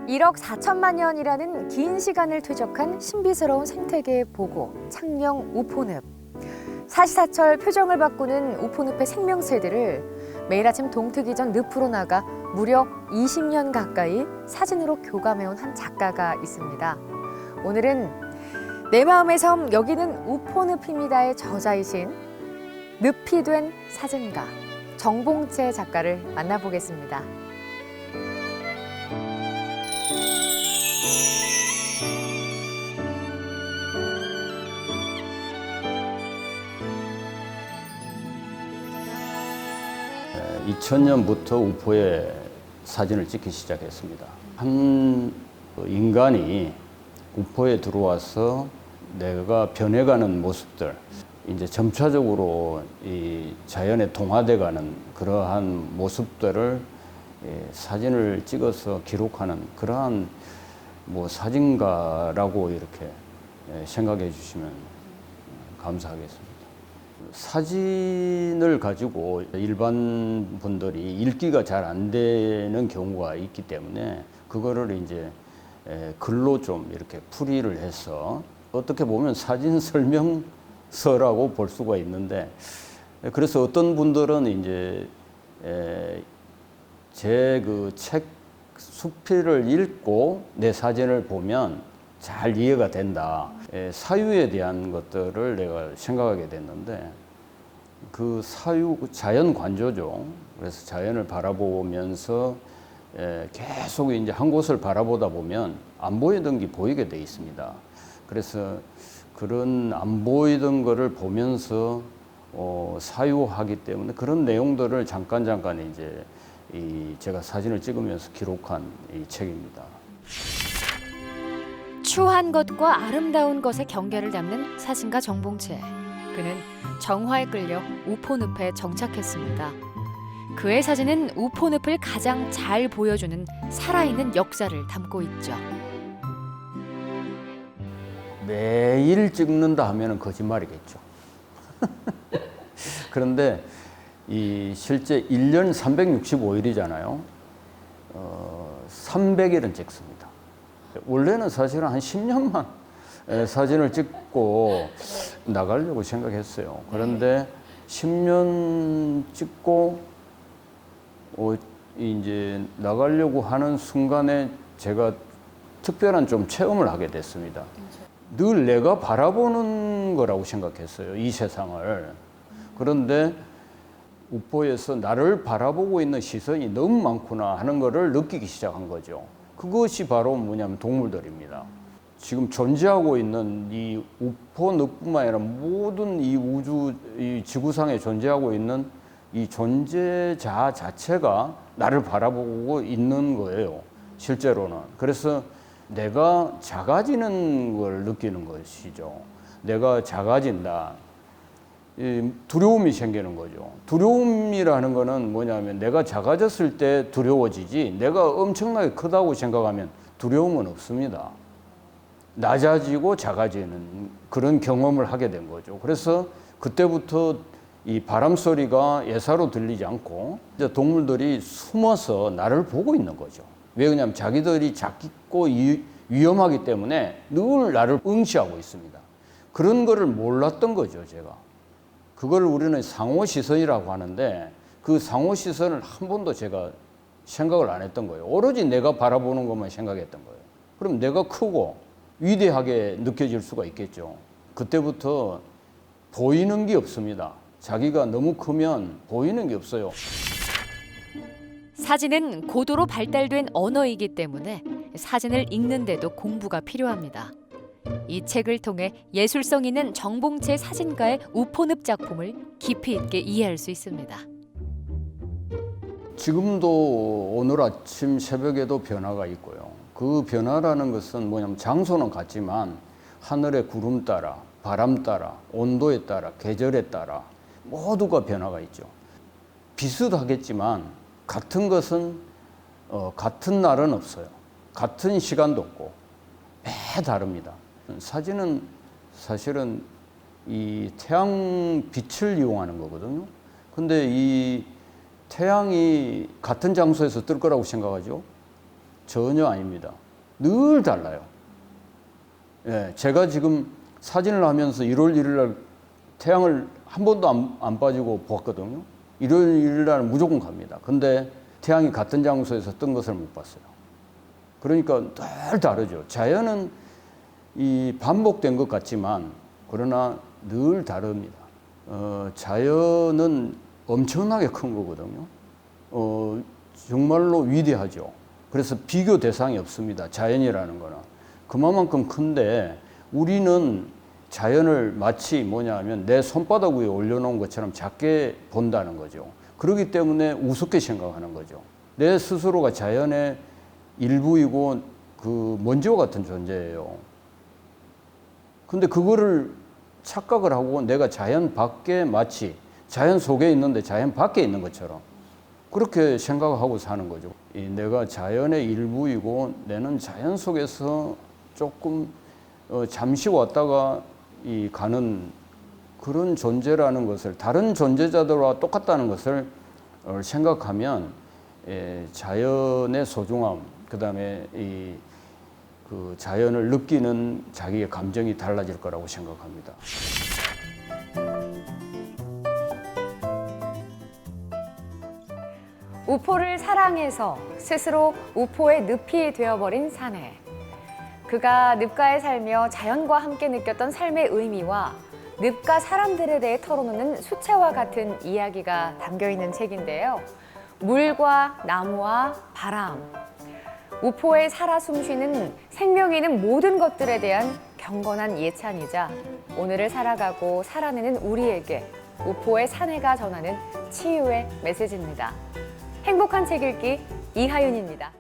1억 4천만 년이라는 긴 시간을 퇴적한 신비스러운 생태계의 보고, 창녕 우포늪. 사시사철 표정을 바꾸는 우포늪의 생명체들을 매일 아침 동트기 전 늪으로 나가 무려 20년 가까이 사진으로 교감해온 한 작가가 있습니다. 오늘은 내 마음의 섬 여기는 우포늪입니다의 저자이신 늪이 된 사진가 정봉채 작가를 만나보겠습니다. 네, 2000년부터 우포에 사진을 찍기 시작했습니다. 한 인간이 우포에 들어와서 내가 변해가는 모습들, 이제 점차적으로 이 자연에 동화돼가는 그러한 모습들을 사진을 찍어서 기록하는 그러한 사진가라고 이렇게 생각해 주시면 감사하겠습니다. 사진을 가지고 일반 분들이 읽기가 잘 안 되는 경우가 있기 때문에 그거를 이제 글로 좀 이렇게 풀이를 해서 어떻게 보면 사진 설명서라고 볼 수가 있는데, 그래서 어떤 분들은 이제 제 그 책 수필을 읽고 내 사진을 보면 잘 이해가 된다. 사유에 대한 것들을 내가 생각하게 됐는데, 그 사유, 자연 관조죠. 그래서 자연을 바라보면서 계속 이제 한 곳을 바라보다 보면 안 보이던 게 보이게 돼 있습니다. 그래서 그런 안 보이던 거를 보면서 사유하기 때문에 그런 내용들을 잠깐 이제 제가 사진을 찍으면서 기록한 이 책입니다. 추한 것과 아름다운 것의 경계를 담는 사진가 정봉채. 그는 정화에 끌려 우포늪에 정착했습니다. 그의 사진은 우포늪을 가장 잘 보여주는 살아있는 역사를 담고 있죠. 매일 찍는다 하면 거짓말이겠죠. 그런데 실제 1년 365일이잖아요. 300일은 찍습니다. 원래는 사실은 한 10년만 사진을 찍고 나가려고 생각했어요. 그런데 10년 찍고 이제 나가려고 하는 순간에 제가 특별한 좀 체험을 하게 됐습니다. 늘 내가 바라보는 거라고 생각했어요, 이 세상을. 그런데 우포에서 나를 바라보고 있는 시선이 너무 많구나 하는 거를 느끼기 시작한 거죠. 그것이 바로 뭐냐면 동물들입니다. 지금 존재하고 있는 이 우포늪뿐만 아니라 모든 이 우주, 이 지구상에 존재하고 있는 이 존재자 자체가 나를 바라보고 있는 거예요, 실제로는. 그래서 내가 작아지는 걸 느끼는 것이죠. 내가 작아진다. 두려움이 생기는 거죠. 두려움이라는 거는 뭐냐면 내가 작아졌을 때 두려워지지, 내가 엄청나게 크다고 생각하면 두려움은 없습니다. 낮아지고 작아지는 그런 경험을 하게 된 거죠. 그래서 그때부터 이 바람 소리가 예사로 들리지 않고 이제 동물들이 숨어서 나를 보고 있는 거죠. 왜 그러냐면 자기들이 작고 위험하기 때문에 늘 나를 응시하고 있습니다. 그런 거를 몰랐던 거죠, 제가. 그걸 우리는 상호시선이라고 하는데 그 상호시선을 한 번도 제가 생각을 안 했던 거예요. 오로지 내가 바라보는 것만 생각했던 거예요. 그럼 내가 크고 위대하게 느껴질 수가 있겠죠. 그때부터 보이는 게 없습니다. 자기가 너무 크면 보이는 게 없어요. 사진은 고도로 발달된 언어이기 때문에 사진을 읽는데도 공부가 필요합니다. 이 책을 통해 예술성 있는 정봉채 사진가의 우포늪 작품을 깊이 있게 이해할 수 있습니다. 지금도 오늘 아침 새벽에도 변화가 있고요. 그 변화라는 것은 뭐냐면 장소는 같지만 하늘의 구름 따라, 바람 따라, 온도에 따라, 계절에 따라 모두가 변화가 있죠. 비슷하겠지만 같은 것은 같은 날은 없어요. 같은 시간도 없고 매 다릅니다. 사진은 사실은 이 태양 빛을 이용하는 거거든요. 근데 이 태양이 같은 장소에서 뜰 거라고 생각하죠? 전혀 아닙니다. 늘 달라요. 예, 제가 지금 사진을 하면서 1월 1일 날 태양을 한 번도 안 빠지고 보았거든요. 1월 1일 날 무조건 갑니다. 근데 태양이 같은 장소에서 뜬 것을 못 봤어요. 그러니까 늘 다르죠. 자연은 이 반복된 것 같지만 그러나 늘 다릅니다. 자연은 엄청나게 큰 거거든요. 정말로 위대하죠. 그래서 비교 대상이 없습니다. 자연이라는 거는. 그만큼 큰데 우리는 자연을 마치 뭐냐 하면 내 손바닥 위에 올려놓은 것처럼 작게 본다는 거죠. 그렇기 때문에 우습게 생각하는 거죠. 내 스스로가 자연의 일부이고 그 먼지와 같은 존재예요. 근데 그거를 착각을 하고 내가 자연 밖에 마치 자연 속에 있는데 자연 밖에 있는 것처럼 그렇게 생각하고 사는 거죠. 내가 자연의 일부이고 내는 자연 속에서 조금 잠시 왔다가 가는 그런 존재라는 것을 다른 존재자들과 똑같다는 것을 생각하면 자연의 소중함, 그다음에 그 자연을 느끼는 자기의 감정이 달라질 거라고 생각합니다. 우포를 사랑해서 스스로 우포의 늪이 되어버린 사내. 그가 늪가에 살며 자연과 함께 느꼈던 삶의 의미와 늪가 사람들에 대해 털어놓는 수채화 같은 이야기가 담겨있는 책인데요. 물과 나무와 바람, 우포에 살아 숨쉬는 생명이 있는 모든 것들에 대한 경건한 예찬이자 오늘을 살아가고 살아내는 우리에게 우포의 사내가 전하는 치유의 메시지입니다. 행복한 책 읽기 이하윤입니다.